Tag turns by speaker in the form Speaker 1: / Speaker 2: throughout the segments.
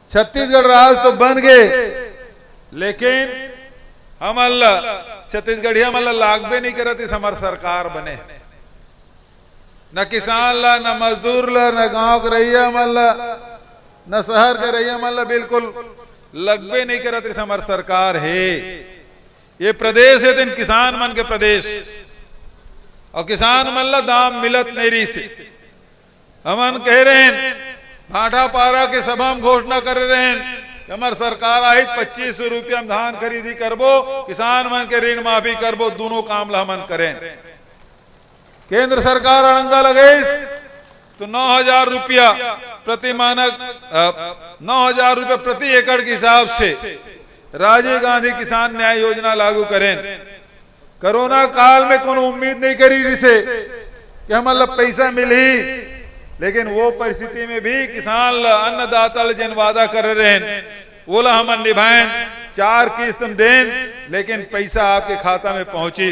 Speaker 1: छत्तीसगढ़ राज तो बन गए, लेकिन हम अल्लाह छत्तीसगढ़ी हम अल्लाह लागबे नहीं करत इस हमार सरकार बने। न किसान ला, न मजदूर ला, न गांव के रैया मल्ला, न शहर के रैया मल्ला बिल्कुल लगबे नहीं करत इस हमार सरकार है। ये प्रदेश है दिन किसान मन के प्रदेश, और किसान मन ला दाम मिलत नहीं रही से। हमन कह रहे हैं भाटा पारा के सभा में घोषणा कर रहे हैं हमार सरकार आई 2500 रुपया में धान खरीदी करबो, किसान मन के ऋण माफी करबो, दोनों काम ला हमन करें। केंद्र सरकार अड़ंगा लगे तो 9000 रुपया प्रति मानक 9000 रुपया प्रति एकड़ के हिसाब से राजीव गांधी किसान न्याय योजना लागू करें। कोरोना काल में कोनो उम्मीद नहीं करी जिसे कि हमारा पैसा मिली, लेकिन वो परिस्थिति में भी किसान ला अन्नदाता जिन वादा कर रहे हैं वो ला हम निभाएं। 4 किस्त दें, लेकिन पैसा आपके खाता में पहुंची।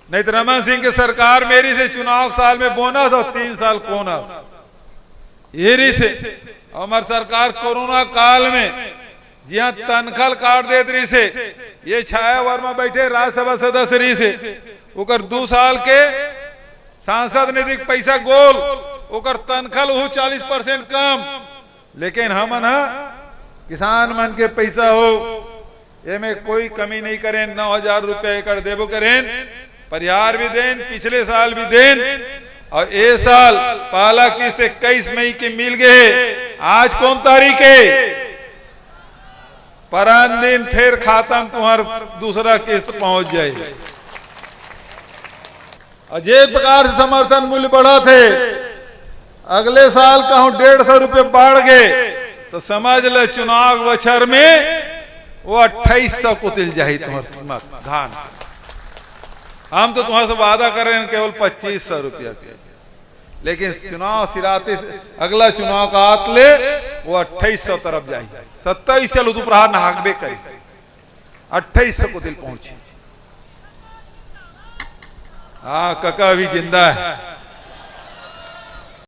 Speaker 1: नहीं तो रमन सिंह की सरकार मेरी से चुनाव साल में बोनस और 3 साल बोनस ये रही से। हमारी सरकार कोरोना काल में जहाँ तनखल काट देत रही से, ये छाया वर्मा बैठे राज्यसभा सदस्य रही से, उकर 2 साल के सांसद निधि पैसा गोल, उकर तनखल हो 40% कम, लेकिन हमन किसान मन के पैसा हो ये में कोई कमी नहीं करें। 9000 रुपया एकड़ देबो करें, परिहार भी दें, पिछले साल भी दें, और ये साल पहला किस्त 21 मई की मिल गए। आज कौन तारीख है? परान दिन फिर खाता में तुम्हार दूसरा किस्त पहुंच जाए। अजय प्रकार से समर्थन मूल्य बढ़ा थे, अगले साल कहूं 150 रुपये बढ़ गए, तो समझ ले चुनाव बछर में वो 2800 को तिल जाए तुम्हार धान। हम तो तुम्हारे से वादा कर रहे हैं केवल 2500 रुपया के, लेकिन चुनाव सिराते अगला चुनाव का हाथ ले वो 2800 तरफ जाए। 27 चलो तू प्रहार नागबे करे, 2800 को दिल पहुंची। हाँ कका भी जिंदा है।